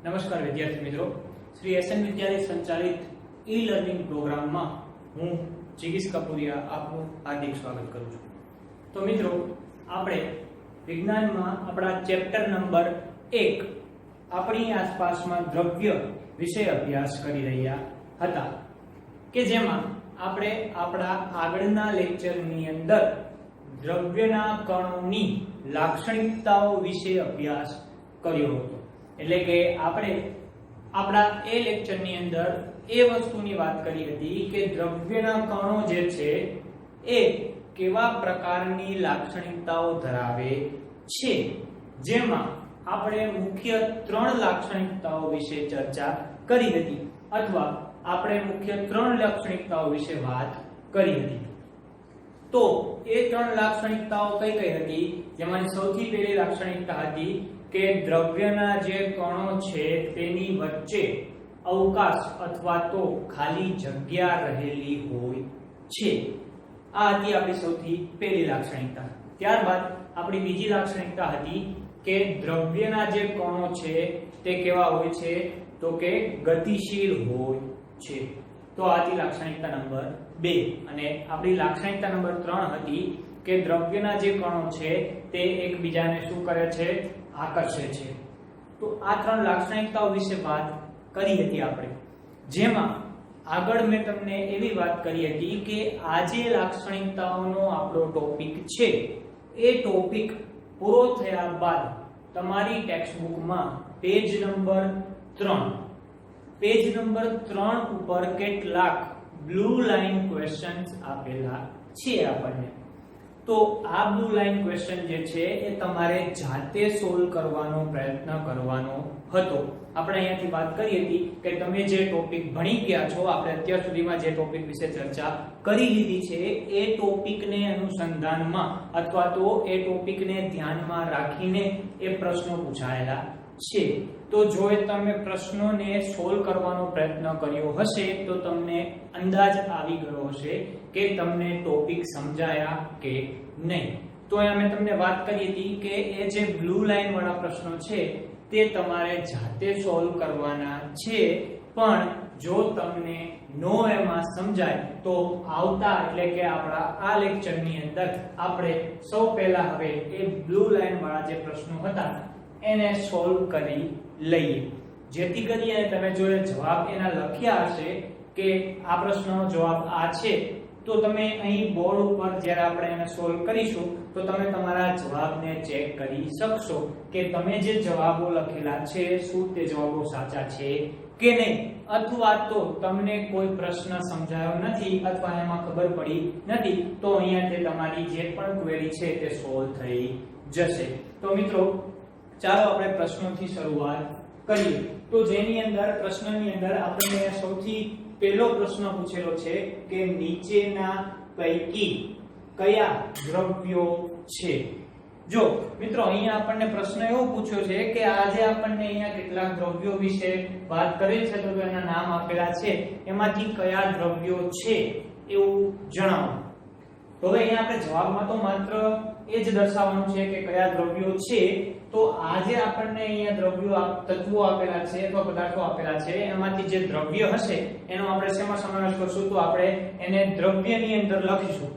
નમસ્કાર વિદ્યાર્થી મિત્રો, શ્રી એસએન વિદ્યાલય સંચાલિત ઈ લર્નિંગ પ્રોગ્રામમાં હું જિગીશ કપૂરિયા આપનું હાર્દિક સ્વાગત કરું છું। તો મિત્રો, આપણે વિજ્ઞાનમાં આપણા ચેપ્ટર નંબર 1 આપણી આસપાસમાં દ્રવ્ય વિશે અભ્યાસ કરી રહ્યા હતા કે જેમાં આપણે આપણા આગળના લેક્ચરની અંદર દ્રવ્યના કણોની લાક્ષણિકતાઓ વિશે અભ્યાસ કર્યો હતો। એટલે કે આપણે આપણા એ લેક્ચરની અંદર એ વસ્તુની વાત કરી હતી કે દ્રવ્યના કણો જે છે એ કેવા પ્રકારની લાક્ષણિકતાઓ ધરાવે છે, જેમાં આપણે મુખ્ય 3 લાક્ષણિકતાઓ વિશે ચર્ચા કરી હતી અથવા આપણે મુખ્ય 3 લાક્ષણિકતાઓ વિશે વાત કરી હતી। તો એ 3 લાક્ષણિકતાઓ કઈ કઈ હતી? જેમાં સૌથી પહેલી લાક્ષણિકતા હતી કે દ્રવ્યના જે કણો છે તેની વચ્ચે અવકાશ અથવા તો ખાલી જગ્યા રહેલી હોય છે। આ હતી આપણી સૌથી પહેલી લાક્ષણિકતા। ત્યારબાદ આપણી બીજી લાક્ષણિકતા હતી કે દ્રવ્યના જે કણો છે તે કેવા હોય છે? તો કે ગતિશીલ હોય છે। તો આ હતી લાક્ષણિકતા નંબર 2 અને આપણી લાક્ષણિકતા નંબર 3 હતી કે દ્રવ્યના જે કણો છે તે એકબીજાને શું કરે છે? આકર્ષે છે। તો આ 3 લાક્ષણિકતાઓ વિશે વાત કરી હતી આપણે, જેમાં આગળ મેં તમને એવી વાત કરી હતી કે આ જે લાક્ષણિકતાઓનો આપણો ટોપિક છે એ ટોપિક પૂરો થયા બાદ તમારી ટેક્સ્ટબુકમાં પેજ નંબર 3 ઉપર કેટલાક બ્લુ લાઇન ક્વેશ્ચન્સ આપેલા છે આપણને। તો આ બ્લુ લાઇન ક્વેશ્ચન જે છે એ તમારે જાતે સોલ્વ કરવાનો પ્રયત્ન કરવાનો હતો। આપણે અહીંયાથી વાત કરી હતી કે તમે જે ટોપિક ભણી ગયા છો, આપણે અત્યાર સુધીમાં જે ટોપિક વિશે ચર્ચા કરી લીધી છે એ ટોપિકને અનુસંધાનમાં અથવા તો એ ટોપિકને ધ્યાનમાં રાખીને એ પ્રશ્નો પૂછાયેલા છે। તો જો તમે પ્રશ્નોને સોલ્વ કરવાનો પ્રયત્ન કર્યો હશે તો તમને અંદાજ આવી ગયો હશે કે તમને ટોપિક સમજાયા કે નહીં। તો અહીંયા મેં તમને વાત કરી હતી કે એ જે બ્લુ લાઇન વાળા પ્રશ્નો છે તે તમારે જાતે સોલ્વ કરવાના છે, પણ જો તમને નો એમાં સમજાય તો આવતા એટલે કે આપણા આ લેક્ચરની અંદર આપણે સૌ પહેલા હવે એ બ્લુ લાઇન વાળા જે પ્રશ્નો હતા એને સોલ્વ કરી લઈએ, જેથી કરીને તમે જો જવાબ એના લખ્યા હશે કે આ પ્રશ્નનો જવાબ આ છે તો તમે અહીં બોર્ડ ઉપર જ્યારે આપણે એને સોલ્વ કરીશું તો તમે તમારા જવાબને ચેક કરી શકશો કે તમે જે જવાબો લખેલા છે શું તે જવાબો સાચા છે કે નહીં, અથવા તો તમને કોઈ પ્રશ્ન સમજાયો નથી અથવા એમાં ખબર પડી નથી તો અહીંયાથી તમારી જે પણ ક્વેરી છે તે સોલ્વ થઈ જશે। તો મિત્રો, ચાલો આપણે પ્રશ્નોથી શરૂઆત કરીએ। તો જેની અંદર પ્રશ્નની અંદર આપણને સૌથી પહેલો પ્રશ્ન પૂછેલો છે કે નીચેના પૈકી કયા દ્રવ્યો છે? જો મિત્રો, અહીંયા આપણને પ્રશ્ન એવો પૂછ્યો છે કે આજે આપણને અહીંયા કેટલાક દ્રવ્યો વિશે વાત કરી છે, તો એના નામ આપેલા છે, એમાંથી કયા દ્રવ્યો છે એવું જણાવો। તો હવે અહીંયા આપણે જવાબમાં તો માત્ર એ જ દર્શાવવાનું છે કે કયા દ્રવ્યો છે। તો આજે આપણને અહીંયા દ્રવ્યો તત્વો આપેલા છે અથવા પદાર્થો આપેલા છે, એમાંથી જે દ્રવ્ય હશે એનો આપણે શેમાં સમાવેશ કરશું? તો આપણે એને દ્રવ્યની અંદર લખીશું,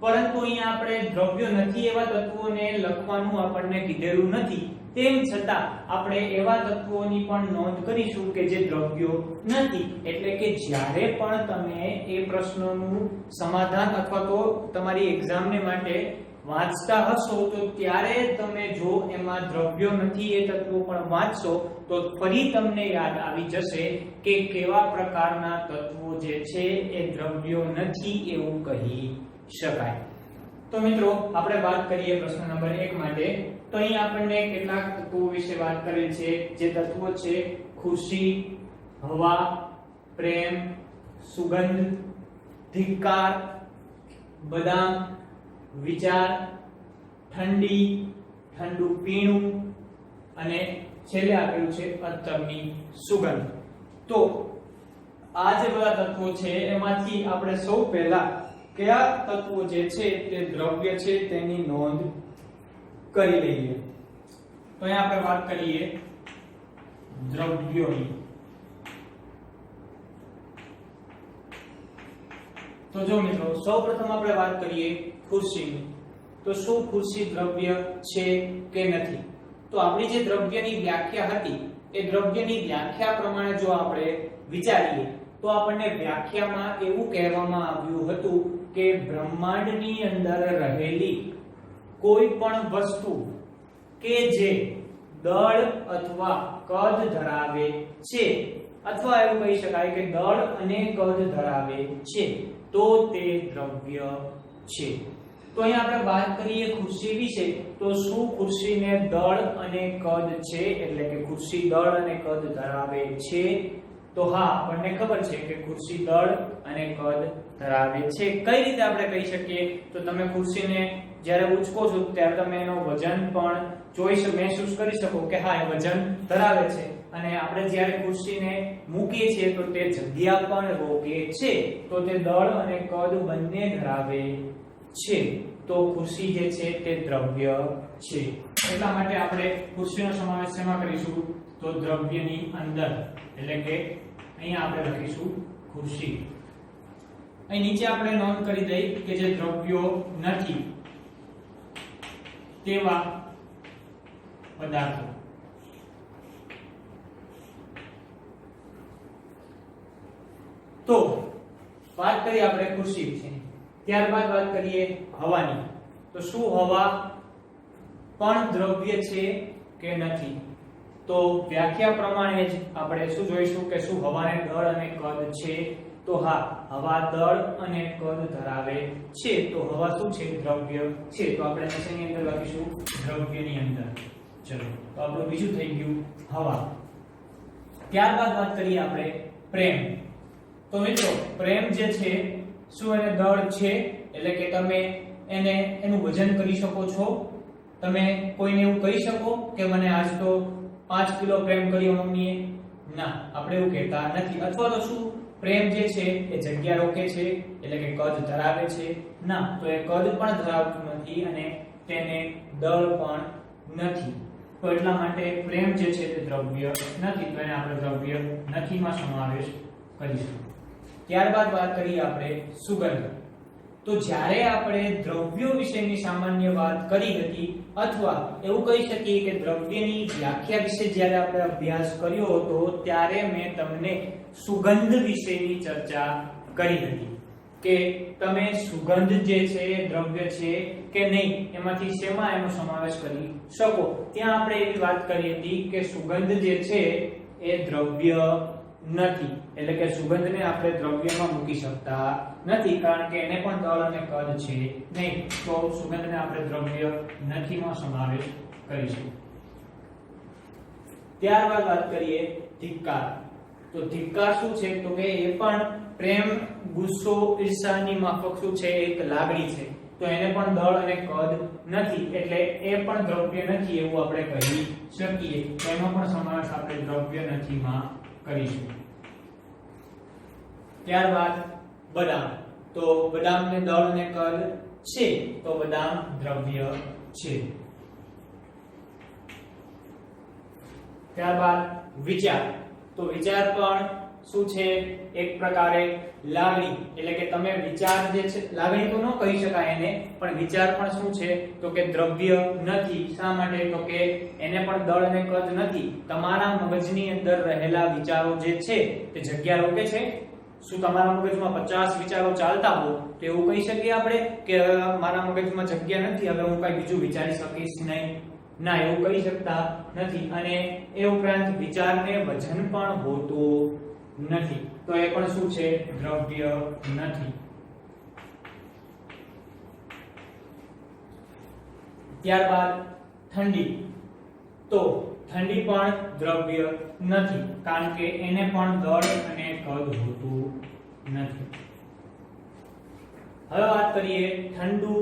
પરંતુ અહીંયા આપણે દ્રવ્યો નથી એવા તત્વોને લખવાનું આપણને કીધેલું નથી। તેમ છતાં આપણે એવા તત્વોની પણ નોંધ કરીશું કે જે દ્રવ્યો નથી। એટલે કે જ્યારે પણ તમે એ પ્રશ્નોનું સમાધાન અથવા તો તમારી એક્ઝામને માટે વાંચતા હશો તો ત્યારે તમે જો એમાં દ્રવ્યો નથી એ તત્વો પણ વાંચશો તો ફરી તમને યાદ આવી જશે કે કેવા પ્રકારના તત્વો જે છે એ દ્રવ્યો નથી એવું કહી શકાય। તો મિત્રો, આપણે વાત કરીએ પ્રશ્ન નંબર 1 માટે। તો અહીં આપણને કેટલાક તત્વો વિશે વાત કરેલ છે, જે તત્વો છે ખુશી, હવા, પ્રેમ, સુગંધ, ધિક્કાર, બદામ, વિચાર, ઠંડી, ઠંડુ પીણું અને છેલ્લે આપેલું છે અત્તરની સુગંધ। તો આ જે બધા તત્વો છે એમાંથી આપણે સૌ પહેલા કયા તત્વો જે છે તે દ્રવ્ય છે તેની નોંધ કરી લઈએ। તો અહીંયા આપણે વાત કરીએ દ્રવ્યોની. તો જો મિત્રો સૌપ્રથમ આપણે વાત કરીએ ખુરશીની. તો શું ખુરશી દ્રવ્ય છે કે નથી? તો આપણી જે દ્રવ્યની વ્યાખ્યા હતી એ દ્રવ્યની વ્યાખ્યા પ્રમાણે જો આપણે વિચારીએ તો આપણને વ્યાખ્યામાં એવું કહેવામાં આવ્યું હતું કે બ્રહ્માંડની અંદર રહેલી કોઈ પણ વસ્તુ કે જે દળ અથવા કદ ધરાવે છે, અથવા એવું કહી શકાય કે દળ અને કદ ધરાવે છે, તો તે દ્રવ્ય છે. તો અહીં આપણે વાત કરીએ ખુરશી વિશે. તો શું ખુરશીને દળ અને કદ છે, એટલે કે ખુરશી દળ અને કદ ધરાવે છે? તો હા, આપણને ખબર છે કે ખુરશી દળ અને કદ ધરાવે છે. કઈ રીતે આપણે કહી શકીએ? તો તમે ખુરશીને જ્યારે ઉચકો છો ત્યારે તમે એનો વજન પણ મહેસૂસ કરી શકો કે હા, એ વજન ધરાવે છે. અને આપણે જ્યારે ખુરશીને મૂકીએ છીએ તો તે જગ્યા પણ રોકે છે, તો તે દળ અને કદ બંને ધરાવે છે. તો ખુરશી જે છે તે દ્રવ્ય છે. એટલા માટે આપણે ખુરશીનો સમાવેશ શેમાં કરીશું? તો દ્રવ્યની અંદર. એટલે કે અહીંયા આપણે લખીશું ખુરશી. અહીં નીચે આપણે નોંધ કરી દઈ કે જે દ્રવ્યો નથી તેવા પદાર્થો. તો વાત કરીએ આપણે ખુરશી વિશે. ત્યારબાદ વાત કરીએ હવાની. તો શું હવા પણ દ્રવ્ય છે કે નથી? તો વ્યાખ્યા પ્રમાણે જ આપણે શું જોઈશું કે શું હવાને દળ અને કદ છે? તો હા, હવા દળ અને કદ ધરાવે છે. તો હવા શું છે? દ્રવ્ય છે. તો આપણે શેની અંદર લખીશું? દ્રવ્યની અંદર. ચલો, તો આપણું બીજું થઈ ગયું હવા. ત્યારબાદ વાત કરીએ આપણે પ્રેમ. તો મિત્રો પ્રેમ જે છે શું એને દળ છે? એટલે કે તમે એનું વજન કરી શકો છો? તમે કોઈને એવું કહી શકો કે મને આજ તો 5 કિલો પ્રેમ કર્યો મમ્મીએ? ના, આપણે એવું કહેતા નથી. અથવા તો શું પ્રેમ જે છે એ જગ્યા રોકે છે, એટલે કે કદ ધરાવે છે? ના, તો એ કદ પણ ધરાવતું નથી અને તેને દળ પણ નથી. તો એટલા માટે પ્રેમ જે છે તે દ્રવ્ય નથી. તો એને આપણે દ્રવ્ય નથીમાં સમાવેશ કરીશું. ત્યારબાદ વાત કરીએ આપણે સુગંધ. તો જ્યારે આપણે દ્રવ્યો વિશેની સામાન્ય વાત કરી હતી, અથવા એવું કહી શકીએ કે દ્રવ્યની વ્યાખ્યા વિશે જ્યારે આપણે અભ્યાસ કર્યો હતો, ત્યારે મેં તમને સુગંધ વિશેની ચર્ચા કરી હતી કે તમે સુગંધ જે છે એ દ્રવ્ય છે કે નહીં, એમાંથી શેમાં એનો સમાવેશ કરી શકો. ત્યાં આપણે એવી વાત કરી હતી કે સુગંધ જે છે એ દ્રવ્ય નથી. એટલે કે સુગંધને આપણે દ્રવ્યમાં મૂકી શકતા નથી, કારણ કે એને પણ દળ અને કદ છે નહીં. તો સુગંધને આપણે દ્રવ્ય નથીમાં સમાવેશ કરીશું. ત્યારબાદ વાત કરીએ ધિક્કાર. તો ધિક્કાર શું છે? તો કે એ પણ પ્રેમ, ગુસ્સો, ઈર્ષાની માફક શું છે? એક લાગણી છે. તો એને પણ દળ અને કદ નથી, એટલે એ પણ દ્રવ્ય નથી એવું આપણે કહી શકીએ. તો એનો પણ સમાવેશ આપણે દ્રવ્ય નથીમાં કરીશું. ત્યારબાદ બદામ. તો બદામને દળ અને કદ છે, તો બદામ દ્રવ્ય છે. ત્યારબાદ વિચાર. તો વિચાર પણ શું છે? એક પ્રકારે લાગણી. એટલે કે તમે વિચાર જે છે, લાગણી તો ન કહી શકાય એને, પણ વિચાર પણ શું છે? તો કે દ્રવ્ય નથી. શા માટે? તો કે એને પણ દળ અને કદ નથી. તમારા મગજની અંદર રહેલા વિચારો જે છે તે જગ્યા રોકે છે. શું તમારા મગજમાં 50 વિચારો ચાલતા હો તો એવું કહી શકીએ આપણે કે મારા મગજમાં જગ્યા નથી, હવે હું કઈ બીજું વિચારી શકીશ નહીં? ના, એવું કહી શકતા નથી. અને એ ઉપરાંત વિચારને વજન પણ હોતું નથી. તો એ પણ શું છે? દ્રવ્ય નથી. ત્યારબાદ ઠંડી. તો ઠંડી પણ દ્રવ્ય નથી, કારણ કે એને પણ દળ અને કદ હોતું નથી. હવે વાત કરીએ ઠંડુ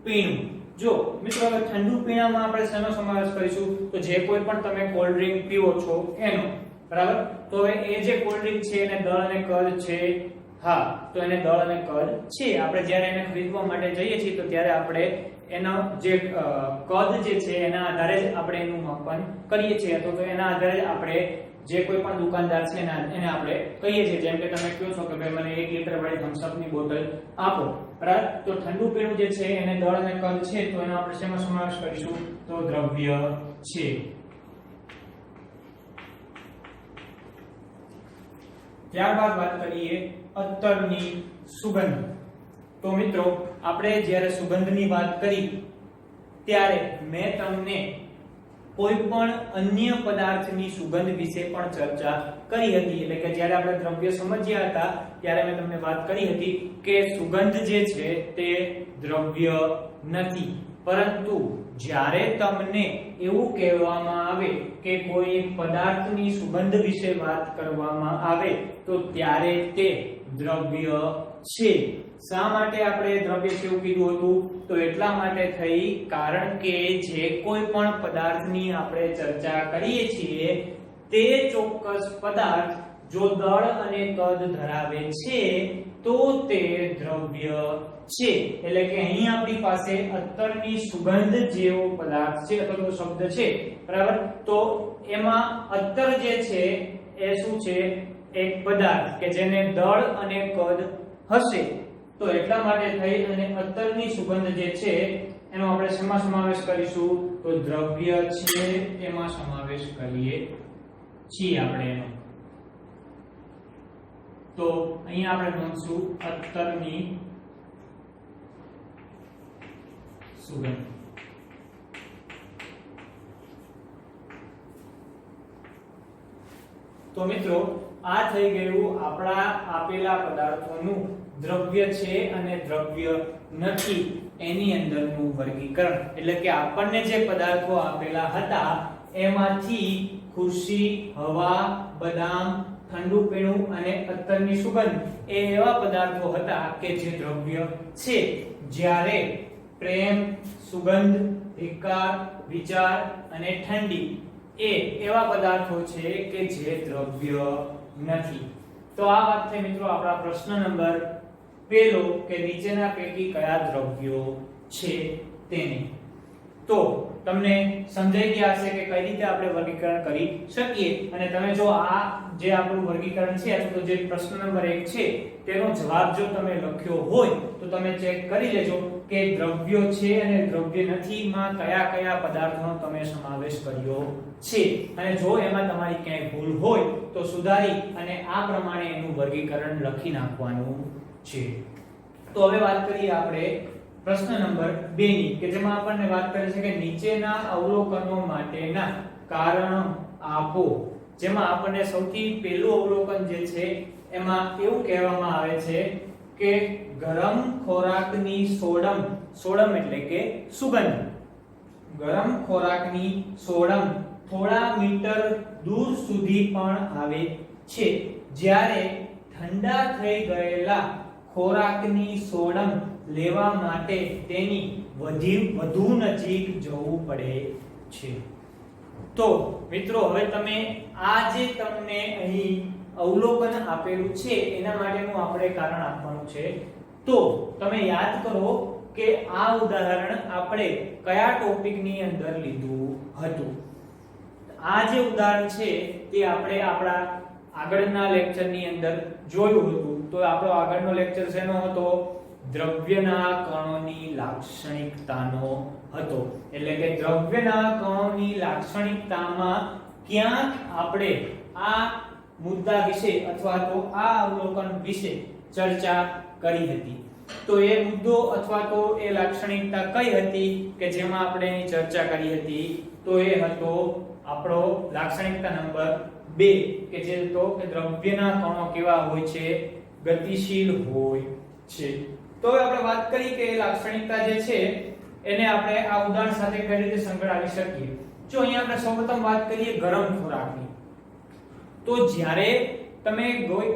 પીણું. જો મિત્રો હવે ઠંડુ પીણામાં આપણે શેનો સમાવેશ કરીશું? તો જે કોઈ પણ તમે કોલ્ડ ડ્રિંક પીવો છો એનો, બરાબર? તો હવે એ જે કોલ્ડ ડ્રિંક છે એને દળ અને કદ છે? હા, તો એને દળ અને કદ છે. આપણે જ્યારે એને ખરીદવા માટે જઈએ છીએ તો ત્યારે આપણે એનો જે કદ જે છે એના આધારે જ આપણે એનું માપન કરીએ છીએ, અથવા તો એના આધારે આપણે જે કોઈ પણ દુકાનદાર છે એને આપણે કહીએ છીએ. જેમ કે તમે કહો છો કે ભાઈ મને 1 લીટર વાળી થમ્સ અપ ની બોટલ આપો, બરાબર? તો ઠંડુ પીણું જે છે એને દળ અને કદ છે, તો એનો આપણે શેમાં સમાવેશ કરીશું? તો દ્રવ્ય છે. ત્યારબાદ વાત કરીએ અત્તરની સુગંધ. તો મિત્રો આપણે જ્યારે સુગંધની વાત કરી ત્યારે મેં તમને કોઈ પણ અન્ય પદાર્થની સુગંધ વિશે પણ ચર્ચા કરી હતી. એટલે કે જ્યારે આપણે દ્રવ્ય સમજ્યા હતા ત્યારે મેં તમને વાત કરી હતી કે સુગંધ જે છે તે દ્રવ્ય નથી, પરંતુ જ્યારે તમને એવું કહેવામાં આવે કે કોઈ પદાર્થની સુગંધ વિશે વાત કરવામાં આવે તો ત્યારે તે દ્રવ્ય છે. શા માટે આપણે દ્રવ્ય છે એવું કીધું હતું? તો એટલા માટે થઈ કારણ કે જે કોઈ પણ પદાર્થની આપણે ચર્ચા કરીએ છીએ તે ચોક્કસ પદાર્થ જો દળ અને કદ ધરાવે છે તો તે દ્રવ્ય છે. એટલે કે અહીં આપણી પાસે અત્તરની સુગંધ જેવો પદાર્થ છે અથવા તો શબ્દ છે, બરાબર? તો એમાં અત્તર જે છે એ શું છે? એક પદાર્થ કે જેને દળ અને કદ હશે. તો એટલા માટે થઈ અને અત્તરની સુગંધ જે છે એનો આપણે શેમાં સમાવેશ કરીશું? તો દ્રવ્ય છે એમાં સમાવેશ કરીએ છીએ આપણે એનો. તો અહીંયા આપણે નોંધશું અત્તરની સુગંધ. તો મિત્રો આ થઈ ગયું આપણા આપેલા પદાર્થોનું દ્રવ્ય છે અને દ્રવ્ય નથી એની અંદરનું વર્ગીકરણ. એટલે કે આપણને જે પદાર્થો આપેલા હતા એમાંથી ખુરશી, હવા, બદામ, ઠંડુ પીણું અને અત્તરની સુગંધ એ એવા પદાર્થો હતા કે જે દ્રવ્ય છે. જ્યારે પ્રેમ, સુગંધ, ધિક્કાર, વિચાર અને ઠંડી એ એવા પદાર્થો છે કે જે દ્રવ્ય નથી. તો આ વાત થઈ મિત્રો આપણા પ્રશ્ન નંબર પહેલો કે નીચેના પૈકી કયા દ્રવ્યો છે તેની. તો તમને સમજાઈ ગયા હશે કે કઈ રીતે આપણે વર્ગીકરણ કરી શકીએ. અને તમે જો આ જે આપણું વર્ગીકરણ છે અથવા તો જે પ્રશ્ન નંબર 1 છે તેનો જવાબ જો તમે લખ્યો હોય તો તમે ચેક કરી લેજો કે દ્રવ્યો છે અને દ્રવ્ય નથી માં કયા કયા પદાર્થોનો તમે સમાવેશ કર્યો છે. અને જો એમાં તમારી ક્યાંય ભૂલ હોય તો સુધારી અને આ પ્રમાણે એનું વર્ગીકરણ લખી નાખવાનું છે. તો હવે વાત કરીએ આપણે પ્રશ્ન નંબર 2 ની કે જેમાં આપણને વાત કરી છે કે નીચેના અવલોકનો માટેના કારણો આપો. જેમાં આપણને સૌથી પહેલું અવલોકન જે છે એમાં એવું કહેવામાં આવે છે કે ગરમ ખોરાકની સોડમ એટલે કે સુગંધ, ગરમ ખોરાકની સોડમ થોડા મીટર દૂર સુધી પણ આવે છે, જ્યારે ઠંડા થઈ ગયેલા ખોરાકની સોડમ લેવા માટે તેની વધુ નજીક જવું પડે છે. તો મિત્રો હવે તમે આ જે તમને અહીં અવલોકન આપેલું છે એના માટેનું આપણે કારણ આપવાનું છે. તો તમે યાદ કરો કે આ ઉદાહરણ આપણે કયા ટોપિકની અંદર લીધું હતું? આ જે ઉદાહરણ છે તે આપણે આપણા આગળના લેક્ચરની અંદર જોયું હતું. તો આપણો આગળનો લેક્ચર શેનો હતો? દ્રવ્યના કણોની લાક્ષણિકતાનો હતો. એટલે કે દ્રવ્યના કણોની લાક્ષણિકતામાં ક્યાંક આપણે આ મુદ્દા વિશે અથવા તો આ અવલોકન વિશે ચર્ચા કરી હતી. તો એ મુદ્દો અથવા તો એ લાક્ષણિકતા કઈ હતી કે જેમાં આપણે એની ચર્ચા કરી હતી? તો એ હતો આપણો લાક્ષણિકતા નંબર 2 કે જે તો કે દ્રવ્યના કણો કેવા હોય છે? ગતિશીલ હોય છે. તો હવે આપણે વાત કરી કે લાક્ષણિકતા જે છે એને આપણે આ ઉદાહરણ સાથે કઈ રીતે સંકળાવી શકીએ. જો અહીંયા આપણે સૌપ્રથમ વાત કરીએ ગરમ ખોરાકની. તો જ્યારે તમે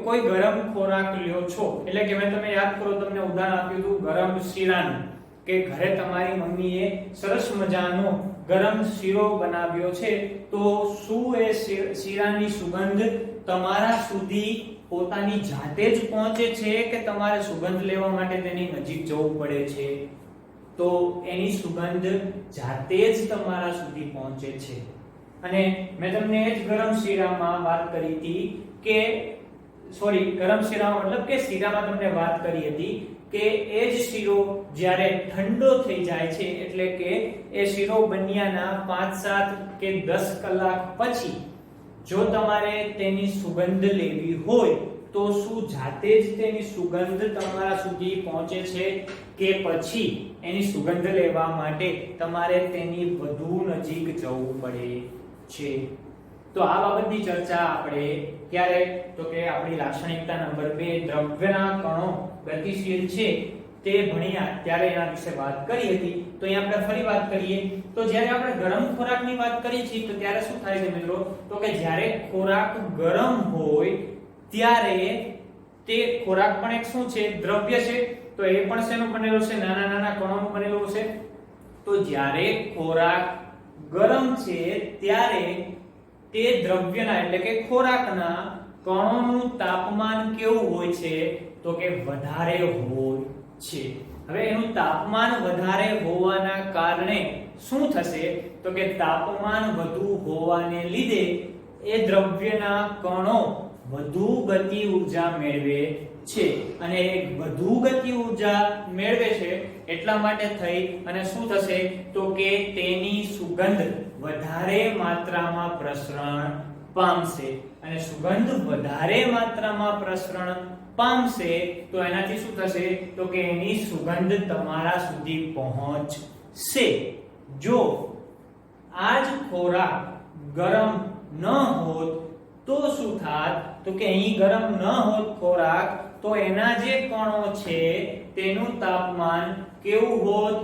કોઈ ગરમ ખોરાક લ્યો છો એટલે કે મેં તમે યાદ કરો તમને ઉદાહરણ આપ્યું હતું ગરમ શીરાનું કે ઘરે તમારી મમ્મીએ સરસ મજાનો ગરમ શીરો બનાવ્યો છે, તો શું એ શીરાની સુગંધ તમારા સુધી પોતાની જાતે જ પહોંચે છે કે તમારે સુગંધ લેવા માટે તેની નજીક જવું પડે છે? તો એની સુગંધ જાતે જ તમારા સુધી પહોંચે છે. અને મેં તમને એ જ ગરમ શીરામાં વાત કરી હતી કે ગરમ શીરામાં મતલબ કે શીરામાં તમને વાત કરી હતી કે એ જ શીરો જ્યારે ઠંડો થઈ જાય છે એટલે કે એ શીરો બન્યાના 5-7 કે 10 કલાક પછી જો તમારે તેની સુગંધ લેવી હોય તો શું જાતે જ તેની સુગંધ તમારા સુધી પહોંચે છે કે પછી એની સુગંધ લેવા માટે તમારે તેની વધુ નજીક જવું પડે છે? તો આ બાબતની ચર્ચા આપણે ક્યારે તો કે આપણી લાક્ષણિકતા નંબર 2 દ્રવ્યના કણો ગતિશીલ છે તે ભણ્યા ત્યારે એના વિશે વાત કરી હતી. તો અહીં આપણે ફરી વાત કરીએ તો જ્યારે આપણે ગરમ ખોરાકની વાત કરીએ છીએ તો ત્યારે શું થાય છે મિત્રો? તો કે જ્યારે ખોરાક ગરમ હોય ત્યારે તે ખોરાક પણ એક શું છે? દ્રવ્ય છે. તો એ પણ શેનું બનેલું છે? નાના નાના કણોનું બનેલું છે. તો જ્યારે ખોરાક ગરમ છે ત્યારે તે દ્રવ્યના એટલે કે ખોરાકના કણોનું તાપમાન કેવું હોય છે? તો કે વધારે હોય છે. હવે એનું તાપમાન વધારે હોવાના કારણે શું થશે? તો કે તાપમાન વધુ હોવાને લીધે એ દ્રવ્યના કણો વધુ ગતિ ઊર્જા મેળવે છે. અને વધુ ગતિ ઊર્જા મેળવે છે એટલા માટે થઈ અને શું થશે? તો કે તેની સુગંધ વધારે માત્રામાં પ્રસરણ પામશે. અને સુગંધ વધારે માત્રામાં પ્રસરણ પામશે તો એનાથી શું થશે? તો કે એની સુગંધ તમારા સુધી પહોંચશે. જો આજ ખોરાક ગરમ ન હોત તો શું થાત? તો કે અહીં ગરમ ન હોત ખોરાક તો એના જે કણો છે તેનું તાપમાન કેવું હોત?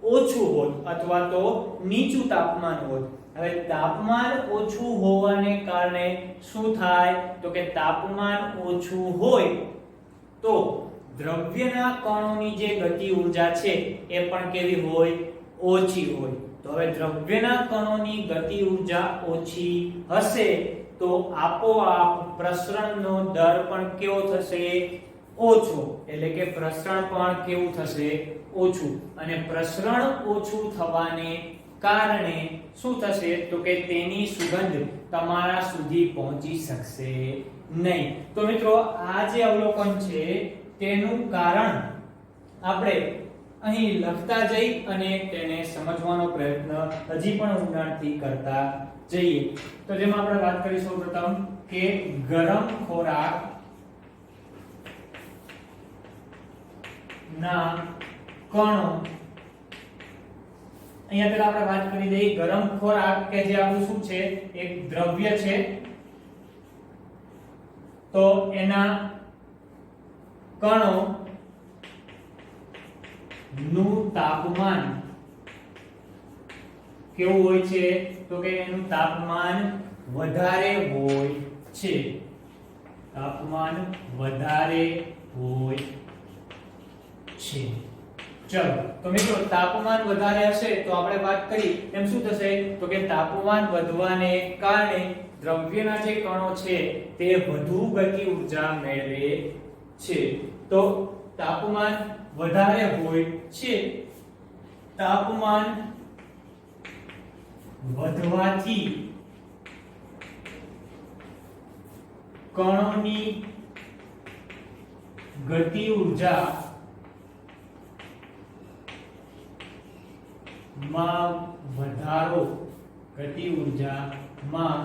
ઓછું હોત અથવા તો નીચું તાપમાન હોત. હવે તાપમાન ઓછું હોવાને કારણે શું થાય? તો કે તાપમાન ઓછું હોય તો દ્રવ્યના કણોની જે ગતિ ઊર્જા છે એ પણ કેવી હોય? ઓછી હોય. તો હવે દ્રવ્યના કણોની ગતિ ઊર્જા ઓછી હશે તો આપોઆપ પ્રસરણનો દર પણ કેવો થશે? ઓછો. એટલે કે પ્રસરણ પણ કેવું થશે? ઓછું. અને પ્રસરણ ઓછું થવાને કારણે શું થશે? તો કે તેની સુગંધ તમારા સુધી પહોંચી શકશે નહીં. તો મિત્રો આ જે અવલોકન છે તેનું કારણ આપણે અહીં લખતા જઈ અને તેને સમજવાનો પ્રયત્ન હજી પણ ઊંડાણથી કરતા જઈએ. તો જેમાં આપણે વાત કરીશું પ્રથમ કે ગરમ ખોરાક ના કણો. અહીંયા પહેલા આપણે વાત કરી દઈએ ગરમ ખોરાક કે જે આપણું શું છે? એક દ્રવ્ય છે. તો એના કણો નું તાપમાન કેવું હોય છે? તો કે એનું તાપમાન વધારે હોય છે. તાપમાન વધારે હોય છે. ચલો તો મિત્રો તાપમાન વધારે હશે તો આપણે વાત કરી એમ શું થશે? તો કે તાપમાન વધવાને કારણે દ્રવ્યના જે કણો છે તે વધુ ગતિ ઊર્જા મેળવે છે. તો તાપમાન વધારે હોય છે. તાપમાન વધવાથી કણોની ગતિ ઊર્જા માં વધારો ગતિ ઊર્જામાં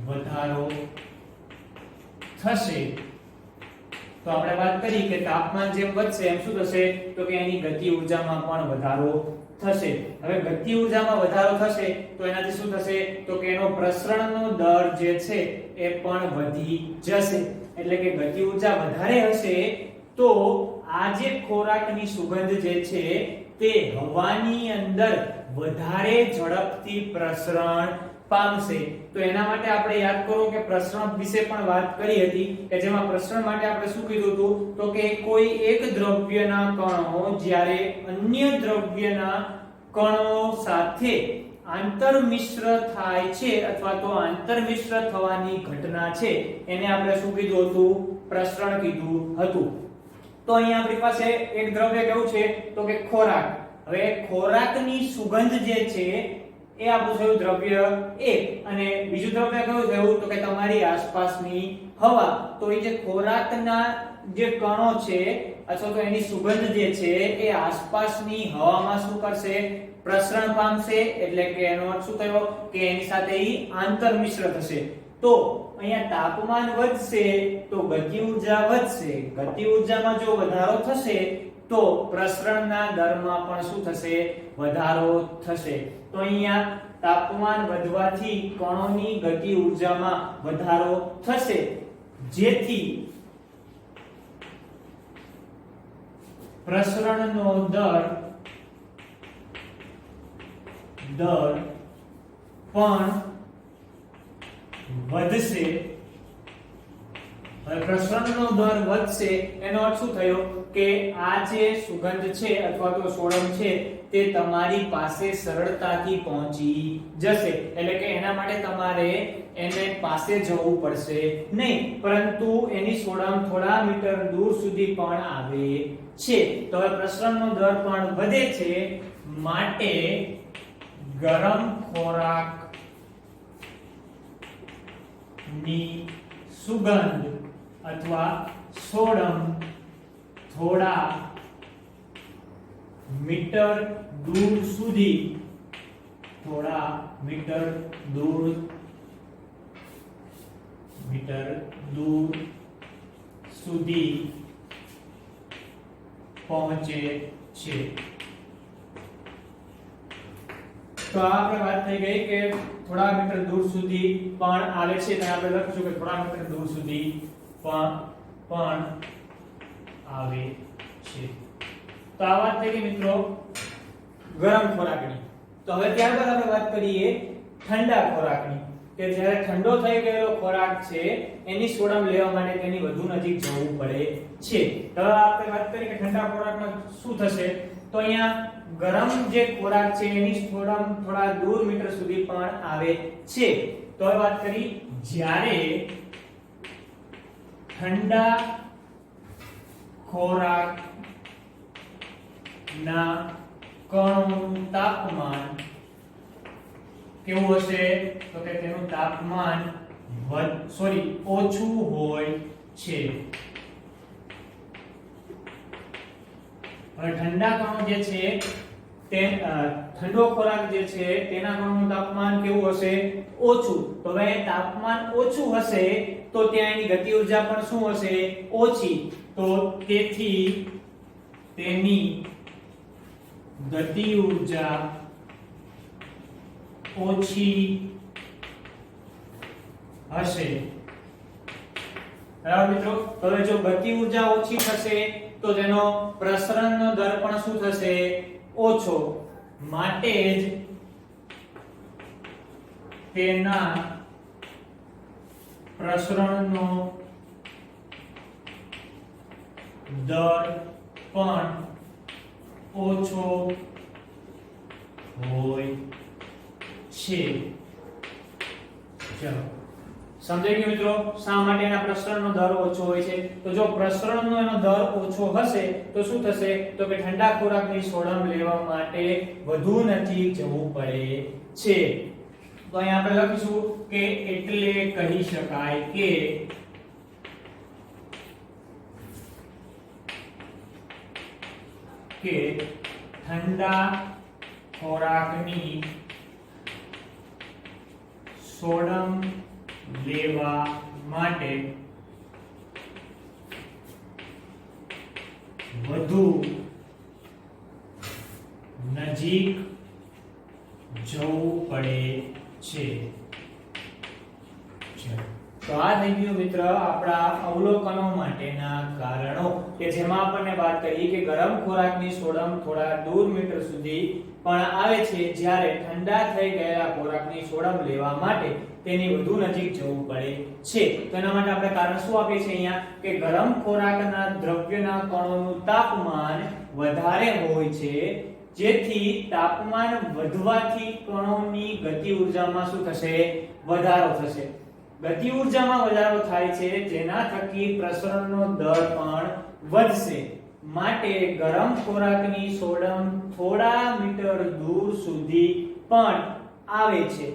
વધારો થશે. તો આપણે વાત કરી કે તાપમાન જેમ વધશે એમ શું થશે? તો કે એની ગતિ ઊર્જામાં પણ વધારો થશે. હવે ગતિ ઊર્જામાં વધારો થશે તો એનાથી શું થશે? તો કે એનો પ્રસરણનો દર જે છે એ પણ વધી જશે. એટલે કે ગતિ ઊર્જા વધારે હશે તો આ જે ખોરાકની સુગંધ જે છે તે હવાની અંદર વધારે ઝડપથી પ્રસરણ પામશે. તો એના માટે આપણે યાદ કરો કે પ્રસરણ વિશે પણ વાત કરી હતી કે જેમાં પ્રસરણ માટે આપણે શું કીધું હતું? તો કે કોઈ એક દ્રવ્યના કણો જ્યારે અન્ય દ્રવ્યના કણો સાથે આંતરમિશ્ર થાય છે અથવા તો આંતરમિશ્ર થવાની ઘટના છે એને આપણે શું કીધું હતું? પ્રસરણ કીધું હતું. તો અહીંયા આપણી પાસે એક દ્રવ્ય કેવું છે? તો કે ખોરાક. હવે ખોરાકની સુગંધ જે છે એ આપણું થયું દ્રવ્ય 1 અને બીજું દ્રવ્ય કયું થયું તો કે તમારી આસપાસની હવા. તો એ જે ખોરાકના જે કણો છે અથવા તો એની સુગંધ જે છે એ આસપાસની હવામાં શું કરશે? પ્રસરણ પામશે. એટલે કે એનો અર્થ શું થયો કે એની સાથે ઈ આંતરમિશ્ર થશે. તો અહીંયા તાપમાન વધશે તો ગતિ ઊર્જા વધશે. ગતિ ઊર્જામાં જો વધારો થશે તો પ્રસરણના દરમાં પણ શું થશે? વધારો થશે. તો અહીંયા તાપમાન વધવાથી કણોની ગતિ ઊર્જામાં વધારો થશે, જેથી પ્રસરણનો દર પણ વધશે. હવે પ્રસરણનો દર વધશે એનો અર્થ શું થયો કે આ જે સુગંધ છે અથવા તો સોડમ છે તે તમારી પાસે સરળતાથી પહોંચી જશે. એટલે કે એના માટે તમારે એને પાસે જવું પડશે નહીં, પરંતુ એની સોડમ થોડા મીટર દૂર સુધી પણ આવે છે. તો હવે પ્રસરણનો દર પણ વધે છે, માટે ગરમ ખોરાક ની સુગંધ અથવા સોડમ થોડા મીટર દૂર સુધી પહોંચે છે. તો આપણે વાત થઈ ગઈ કે થોડા મીટર દૂર સુધી પણ આવે છે, તો આપણે લખીશું કે થોડા મીટર દૂર સુધી પણ આવે છે. તો આ વાત થઈ ગઈ મિત્રો ગરમ ખોરાકની. તો હવે ત્યારબાદ આપણે વાત કરીએ ઠંડા ખોરાકની, કે જ્યારે ઠંડો થઈ ગયેલો ખોરાક છે એની સોડમ લેવા માટે તેની વધુ નજીક જવું પડે છે. તો આપણે વાત કરીએ કે ઠંડા ખોરાકમાં શું થશે? તો અહીંયા ગરમ જે ખોરાક છે એની સોડમ થોડા દૂર મીટર સુધી પણ આવે છે. તો હવે વાત કરી જ્યારે ઠંડા ખોરાક ના કણોનું તાપમાન કેવું હશે? તો કે તેનું તાપમાન ઓછું હોય છે. હવે ઠંડા કણો જે છે તે ઠંડો ખોરાક જે છે તેના કણોનું તાપમાન કેવું હશે? ઓછું. તો હવે તાપમાન ઓછું હશે તો ત્યાં એની ગતિ ઊર્જા પણ શું હશે? ઓછી. તો તેથી તેની ગતિ ઊર્જા ઓછી હશે. બરાબર મિત્રો? તો હવે જો ગતિ ઊર્જા ઓછી થશે તો તેનો પ્રસરણનો દર પણ શું થશે? ઓછો. માટે જ તેના પ્રસરણનો દર પણ ઓછો હોય છે. ચલો સમજાઈ ગયું મિત્રો શા માટે એના પ્રસરણનો દર ઓછો હોય છે? તો જો પ્રસરણનો એનો દર ઓછો હશે તો શું થશે? તો કે ઠંડા ખોરાકની સોડમ લેવા માટે વધુ નજીક જવું પડે છે. તો અહીં આપણે લખીશું કે એટલે કહી શકાય કે ઠંડા ખોરાકની સોડમ લેવા માટે વધુ નજીક જવું પડે છે. તો આ થઈ ગયું મિત્ર આપણા અવલોકનો માટેના કારણો, કે જેમાં આપણને વાત કરી કે ગરમ ખોરાકની સોડમ થોડા દૂર મીટર સુધી પણ આવે છે, જ્યારે ઠંડા થઈ ગયેલા ખોરાકની સોડમ લેવા માટે તેની વધુ નજીક જવું પડે છે. તો એના માટે આપણે કારણ શું આપીએ છીએ અહીંયા કે ગરમ ખોરાકના દ્રવ્યના કણોનું તાપમાન વધારે હોય છે, જેથી તાપમાન વધવાથી કણોની ગતિ ઊર્જામાં શું થશે? વધારો થશે. ગતિ ઊર્જામાં વધારો થાય છે જેના થકી પ્રસરણનો દર પણ વધશે. માટે ગરમ ખોરાકની સોડમ થોડા મીટર દૂર સુધી પણ આવે છે,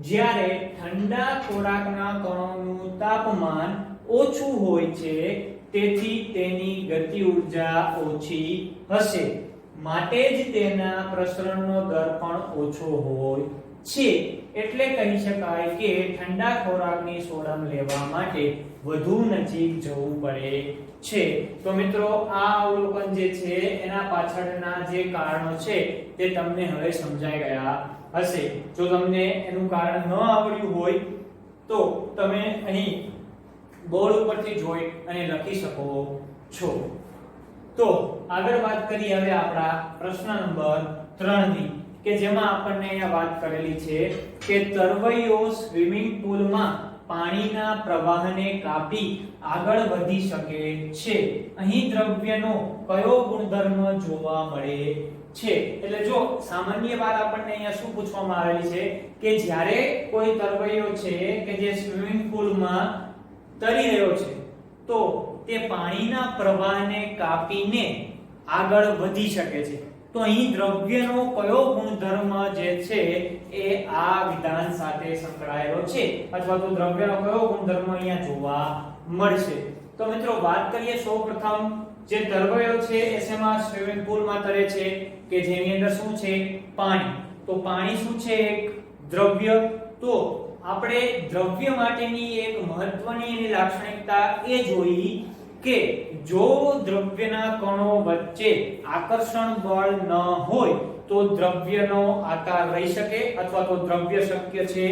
જ્યારે ઠંડા ખોરાકના કણોનું તાપમાન ઓછું હોય છે, તેથી તેની ગતિ ઊર્જા ઓછી હશે, માટે જ તેના પ્રસરણનો દર પણ ઓછો હોય છે. એટલે કહી શકાય કે ઠંડા ખોરાકની સોડમ લેવા માટે વધુ નજીક જવું પડે છે. તો મિત્રો આ અવલોકન જે છે એના પાછળના જે કારણો છે તે તમને હવે સમજાઈ ગયા હશે. જો તમને એનું કારણ ન આવડ્યું હોય તો તમે અહીં બોર્ડ ઉપરથી જોઈ અને લખી શકો છો. તો આગળ વાત કરીએ હવે આપણા પ્રશ્ન નંબર 3 ની, કે જેમાં આપણને અહીંયા વાત કરેલી છે કે તરવૈયો સ્વિમિંગ પુલમાં પાણીના પ્રવાહને કાપી આગળ વધી શકે છે. અહીં દ્રવ્યનો કયો ગુણધર્મ જોવા મળે છે? એટલે જો સામાન્ય વાત આપણને અહીંયા શું પૂછવામાં આવેલી છે કે જ્યારે કોઈ તરવૈયો છે કે જે સ્વિમિંગ પુલમાં તરી રહ્યો છે તો તે પાણીના પ્રવાહને કાપીને આગળ વધી શકે છે. તો અહીં દ્રવ્યનો કયો ગુણધર્મ જે છે એ આ વિધાન સાથે સંકળાયેલો છે, અથવા તો દ્રવ્યનો કયો ગુણધર્મ અહીંયા જોવા મળશે? તો મિત્રો વાત કરીએ સૌપ્રથમ જે તરવૈયો છે એ શેમાં સ્વિમિંગ પુલમાં તરે છે કે જેની અંદર શું છે? પાણી. તો પાણી શું છે? એક દ્રવ્ય. તો આપણે દ્રવ્ય માટેની એક મહત્વની એની લાક્ષણિકતા એ જોઈ કે જો દ્રવ્યના કણો વચ્ચે આકર્ષણ બળ ન હોય તો દ્રવ્યનો આકાર રહી શકે, અથવા તો દ્રવ્ય શક્ય છે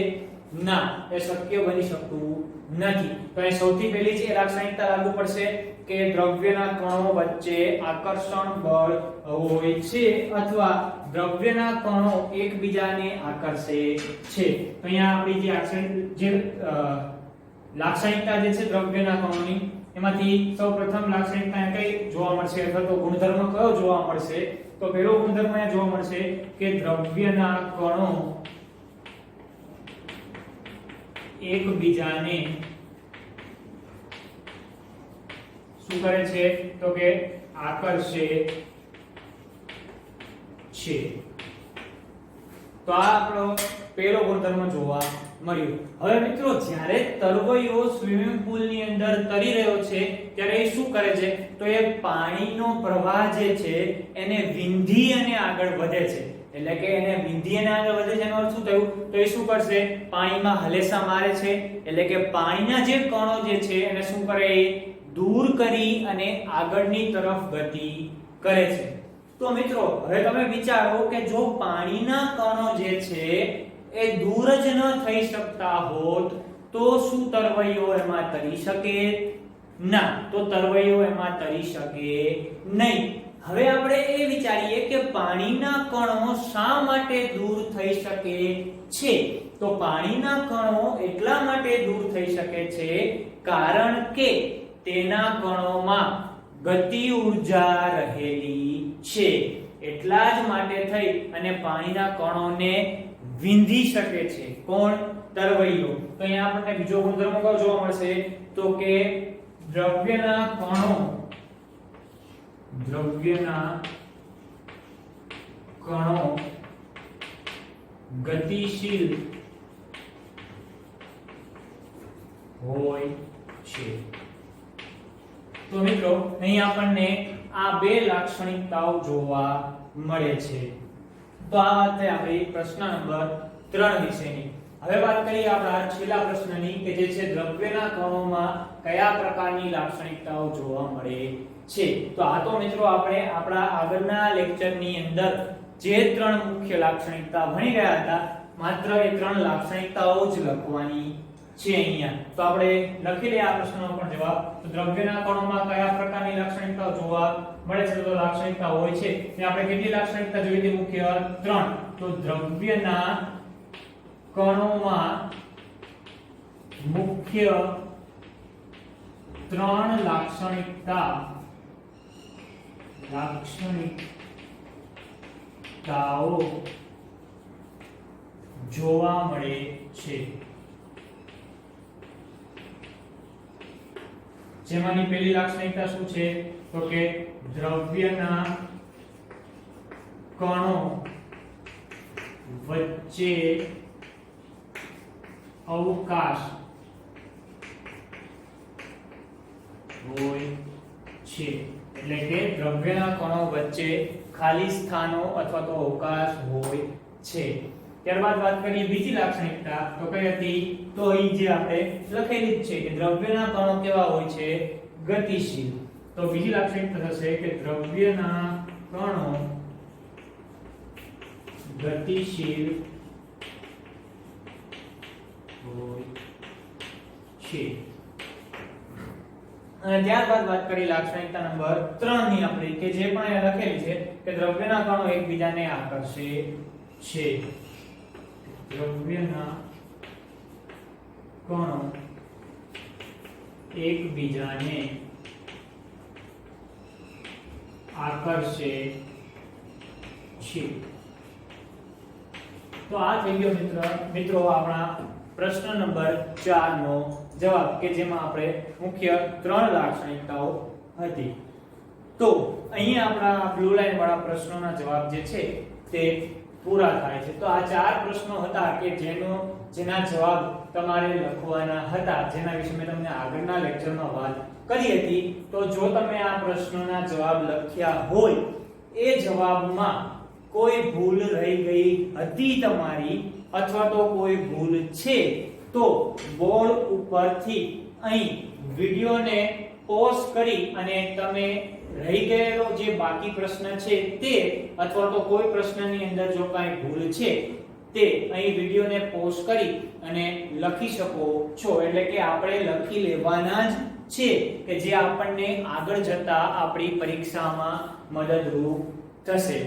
ના, એ શક્ય બની શકતું નથી. તો એ સૌથી પહેલી જે લાક્ષણિકતા લાગુ પડશે કે દ્રવ્યના કણો વચ્ચે આકર્ષણ બળ હોય છે, અથવા દ્રવ્યના કણો એકબીજાને આકર્ષે છે. તો અહીંયા આપણી જે લાક્ષણિકતા જે છે દ્રવ્યના કણોની, એમાંથી સૌપ્રથમ લાક્ષણિકતા કઈ જોવા મળશે, અથવા તો ગુણધર્મ કયો જોવા મળશે? તો પહેલો ગુણધર્મ એ જોવા મળશે કે દ્રવ્યના કણો એકબીજાને શું કરે છે? તો કે આકર્ષે છે. તો આ આપણો પહેલો ગુણધર્મ જોવા મળ્યું. હવે મિત્રો જ્યારે તરવૈયો સ્વિમિંગ પુલ ની અંદર તરી રહ્યો છે ત્યારે એ શું કરે છે? તો એ પાણીનો પ્રવાહ જે છે એને વિંધી અને આગળ વધે છે. એટલે કે એને વિંધી અને આગળ વધે છે એનો અર્થ શું થયું? તો એ શું કરશે? પાણીમાં હલેસા મારે છે. એટલે કે પાણીના જે કણો જે છે એને શું કરે? દૂર કરી અને આગળની તરફ ગતિ કરે છે. તો મિત્રો હવે તમે વિચારો કે જો પાણીના કણો જે છે એ દૂર જ ન થઈ શકતા હોત તો શું તરવૈયો એમાં તરી શકે? ના, તો તરવૈયો એમાં તરી શકે નહીં. હવે આપણે એ વિચારીએ કે પાણીના કણો શા માટે દૂર થઈ શકે છે? તો પાણીના કણો એટલા માટે દૂર થઈ શકે છે કારણ કે તેના કણોમાં ગતિ ઊર્જા રહેલી છે. એટલા જ માટે થઈ અને પાણીના કણોને વિંધી શકે છે. કોણ? તરવૈયો. તો અહીંયા આપણને બીજો ગુણધર્મ કયો જોવા મળશે? તો કે દ્રવ્યના કણો ગતિશીલ હોય છે. તો મિત્રો અહીં આપણને આ બે લાક્ષણિકતાઓ જોવા મળે છે. તો આ વાત થઈ આપણી પ્રશ્ન નંબર 3 વિશેની. હવે વાત કરીએ આપણા છેલ્લા પ્રશ્નની કે જે છે દ્રવ્યના કણોમાં કયા પ્રકારની લાક્ષણિકતાઓ જોવા મળે છે. તો આ તો મિત્રો આપણે આપણા આગળના લેક્ચરની અંદર જે 3 મુખ્ય લાક્ષણિકતા ભણી ગયા હતા માત્ર એ 3 લાક્ષણિકતાઓ જ લખવાની છે અહીંયા. તો આપણે લખી લઈએ આ પ્રશ્નનો પણ જવાબ. તો દ્રવ્યના કણોમાં કયા પ્રકારની લાક્ષણિકતાઓ જોવા મળે છે? તો લાક્ષણિકતા હોય છે તે આપણે કેટલી લાક્ષણિકતા જોઈ હતી? મુખ્ય 3. તો દ્રવ્યના કણોમાં મુખ્ય 3 લાક્ષણિકતાઓ જોવા મળે છે. જેમાંની પહેલી લાક્ષણિકતા શું છે તો કે દ્રવ્યના કણો વચ્ચે અવકાશ હોય છે, એટલે કે દ્રવ્યના કણો વચ્ચે ખાલી સ્થાનો અથવા તો અવકાશ હોય છે। ત્યારબાદ વાત કરીએ બીજી લાક્ષણિકતા તો કઈ હતી તો અહીં જે આપણે લખેલી જ છે કે દ્રવ્યના કણો કેવા હોય છે ગતિશીલ। તો બીજી લાક્ષણિકતા થશે કે દ્રવ્યના કણો ગતિશીલ હોય છે। અને ત્યારબાદ વાત કરી લાક્ષણિકતા નંબર 3 ની આપણી કે જે પણ અહીંયા લખેલી છે કે દ્રવ્યના કણો એકબીજાને આકર્ષે છે। દ્રવ્યના કણો એકબીજાને આકર્ષે છે। તો આ થઈ ગયો મિત્રો આપણા પ્રશ્ન નંબર 4 નો જવાબ કે જેમાં આપણે મુખ્ય 3 લાક્ષણિકતાઓ હતી। તો અહીંયા આપણા બ્લુ લાઈન વાળા પ્રશ્નોના જવાબ જે છે તે પૂરા થાય છે। તો આ 4 પ્રશ્નો હતા કે જેના જવાબ તમારે લખવાના હતા, જેના વિશે મેં તમને આગળના લેક્ચરમાં વાત કરી હતી। તો જો તમે આ પ્રશ્નોના જવાબ લખ્યા હોય, એ જવાબમાં કોઈ ભૂલ રહી ગઈ હતી તમારી અથવા તો કોઈ ભૂલ છે તો બોર્ડ ઉપરથી અહીં વિડિયોને પોઝ કરી અને તમે રહી ગયેલો જે બાકી પ્રશ્ન છે તે અથવા તો કોઈ પ્રશ્નની અંદર જો કાંઈ ભૂલ છે તે અહીં વિડિયોને પોઝ કરી અને લખી શકો છો। એટલે કે આપણે લખી લેવાના જ છે કે જે આપણને આગળ જતા આપણી પરીક્ષામાં મદદરૂપ થશે।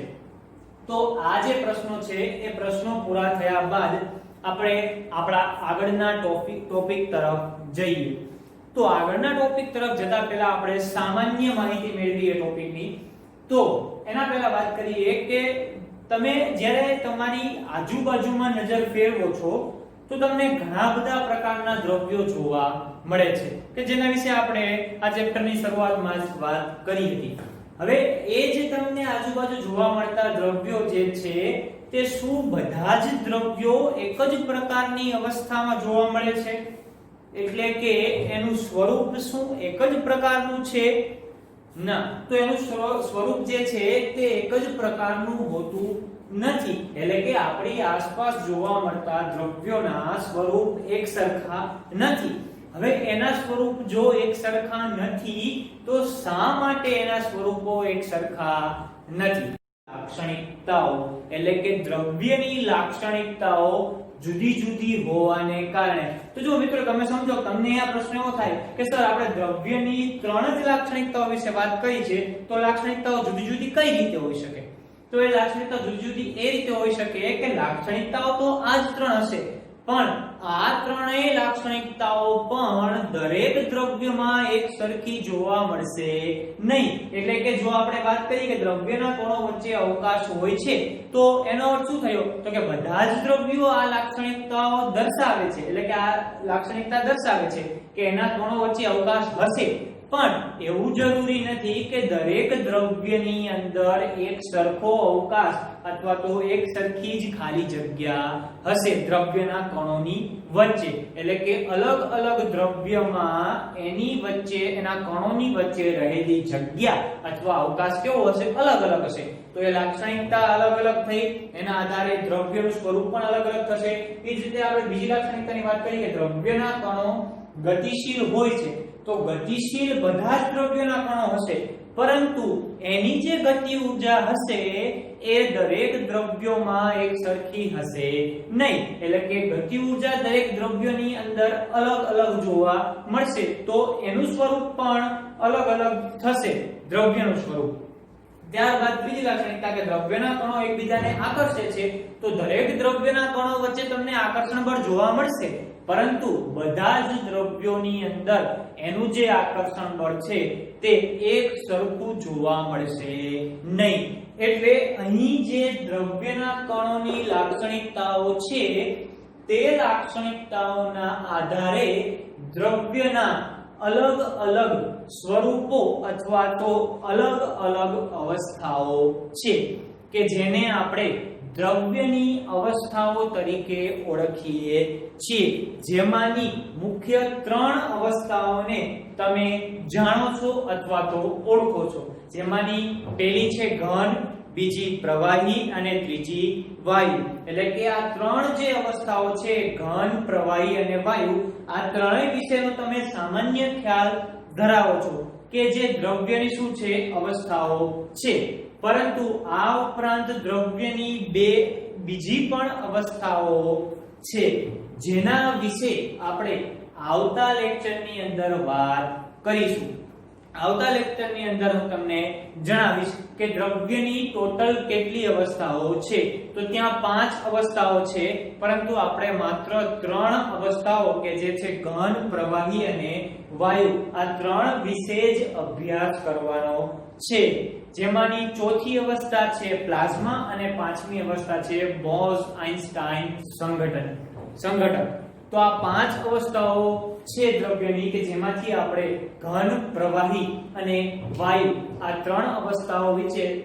તો આ જે પ્રશ્નો છે એ પ્રશ્નો પૂરા થયા બાદ આપણે આપણા આગળના ટોપિક તરફ જઈએ। તો આગળના ટોપિક તરફ જતા પહેલા આપણે સામાન્ય માહિતી મેળવીએ ટોપિકની। તો એના પહેલા વાત કરીએ કે તમે જ્યારે તમારી આજુબાજુમાં નજર ફેરવો છો તો તમને ઘણા બધા પ્રકારના દ્રવ્યો જોવા મળે છે કે જેના વિશે આપણે આ ચેપ્ટરની શરૂઆતમાં જ વાત કરી હતી। હવે એ જે તમને આજુબાજુ જોવા મળતા દ્રવ્યો જે છે તે શું બધા જ દ્રવ્યો એક જ પ્રકારની અવસ્થામાં જોવા મળે છે? એટલે કે એનું સ્વરૂપ શું એક જ પ્રકારનું છે? ના, તો એનું સ્વરૂપ જે છે તે એક જ પ્રકારનું હોતું નથી। એટલે કે આપણી આસપાસ જોવા મળતા દ્રવ્યોના સ્વરૂપ એક સરખા નથી। હવે એના સ્વરૂપ જો એક સરખા નથી તો શા માટે એના સ્વરૂપો એક સરખા નથી? લાક્ષણિકતાઓ એટલે કે દ્રવ્યની લાક્ષણિકતાઓ જુદી જુદી હોવાને કારણે। તો જો મિત્રો તમે સમજો, તમને આ પ્રશ્ન એવો થાય કે સર આપણે દ્રવ્યની 3 જ લાક્ષણિકતાઓ વિશે વાત કરી છે, તો લાક્ષણિકતાઓ જુદી જુદી કઈ રીતે હોઈ શકે? તો એ લાક્ષણિકતા જુદી જુદી એ રીતે હોઈ શકે કે લાક્ષણિકતાઓ તો આ જ 3 હશે, પણ આ ત્રણેય લાક્ષણિકતાઓ પણ દરેક દ્રવ્યમાં એક સરખી જોવા મળશે નહીં। એટલે કે જો આપણે વાત કરીએ કે દ્રવ્યના કણો વચ્ચે અવકાશ હોય છે તો એનો અર્થ શું થયો તો કે બધા જ દ્રવ્યો આ લાક્ષણિકતાઓ દર્શાવે છે। એટલે કે આ લાક્ષણિકતા દર્શાવે છે કે એના કણો વચ્ચે અવકાશ હશે, પણ એવું જરૂરી નથી કે દરેક દ્રવ્યની અંદર એક સરખો અવકાશ અથવા તો એક સરખી જ ખાલી જગ્યા હશે દ્રવ્યના કણોની વચ્ચે। એટલે કે અલગ અલગ દ્રવ્યમાં એની વચ્ચે એના કણોની વચ્ચે રહેલી જગ્યા અથવા અવકાશ કેવો હશે? અલગ અલગ હશે। તો એ લાક્ષણિકતા અલગ અલગ થઈ, એના આધારે દ્રવ્યનું સ્વરૂપ પણ અલગ અલગ થશે। એ જ રીતે આપણે બીજી લાક્ષણિકતાની વાત કરીએ કે દ્રવ્યના કણો ગતિશીલ હોય છે, તો ગતિશીલ બધા જ દ્રવ્યોના કણો હશે, પરંતુ એની જે ગતિ ઊર્જા હશે એ દરેક દ્રવ્યોમાં એક સરખી હશે નહીં। એટલે કે ગતિ ઊર્જા દરેક દ્રવ્યોની અંદર અલગ અલગ જોવા મળશે, તો એનું સ્વરૂપ પણ અલગ અલગ થશે, દ્રવ્યનું સ્વરૂપ। ત્યારબાદ બીજી લાક્ષણિકતા કે દ્રવ્યના કણો એકબીજાને આકર્ષે છે, તો દરેક દ્રવ્યના કણો વચ્ચે તમને આકર્ષણ બળ જોવા મળશે, પરંતુ બધા જ દ્રવ્યોની અંદર એનું જે આકર્ષણ બળ છે તે એક સરખું જોવા મળશે નહીં। એટલે અહીં જે દ્રવ્યના કણોની લાક્ષણિકતાઓ છે તે લાક્ષણિકતાઓના આધારે દ્રવ્યના અલગ અલગ સ્વરૂપો અથવા તો અલગ અલગ અવસ્થાઓ છે કે જેને આપણે દ્રવ્યની અવસ્થાઓ તરીકે ઓળખીએ છીએ, જેમાંની મુખ્ય 3 અવસ્થાઓને તમે જાણો છો અથવા તો ઓળખો છો, જેમાંની પહેલી છે ઘન, બીજી પ્રવાહી અને ત્રીજી વાયુ. એટલે કે આ 3 જે અવસ્થાઓ છે ઘન, પ્રવાહી અને વાયુ, આ ત્રણેય વિશેનો તમે સામાન્ય ખ્યાલ ધરાવો છો કે જે દ્રવ્યની શું છે અવસ્થાઓ છે. પરંતુ આ ઉપરાંત દ્રવ્યની બીજી પણ અવસ્થાઓ છે જેના વિશે આપણે આવતા લેક્ચરની અંદર વાત કરીશું. આવતા લેક્ચરની અંદર હું તમને જણાવીશ કે દ્રવ્યની ટોટલ કેટલી અવસ્થાઓ છે. તો ત્યાં 5 અવસ્થાઓ છે, પરંતુ આપણે માત્ર 3 અવસ્થાઓ કે જે છે ઘન, પ્રવાહી અને વાયુ, આ 3 વિશે જ અભ્યાસ કરવાનો છે. જેમાંની ચોથી અવસ્થા છે પ્લાઝ્મા અને પાંચમી અવસ્થા છે બોઝ-આઇન્સ્ટાઇન સંઘટન. તો આ 5 અવસ્થાઓ છે દ્રવ્યની કે જેમાંથી આપણે ઘન, પ્રવાહી અને વાયુ આ 3 અવસ્થાઓ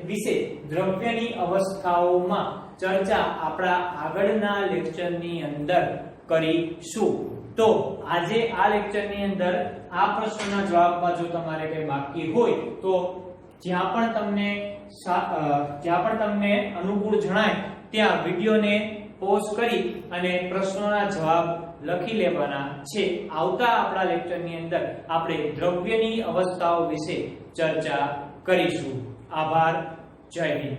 વિશે દ્રવ્યની અવસ્થાઓમાં ચર્ચા આપણા આગળના લેક્ચરની અંદર કરીશું. તો આજે આ લેક્ચરની અંદર આ પ્રશ્નના જવાબમાં જો તમારે કંઈ બાકી હોય તો જ્યાં પણ તમને અનુકૂળ જણાય ત્યાં વિડિયોને પોઝ કરી અને પ્રશ્નોના જવાબ લખી લેવાના છે. આવતા આપણા લેક્ચરની અંદર આપણે દ્રવ્યની અવસ્થાઓ વિશે ચર્ચા કરીશું. આભાર. જય હિન્દ.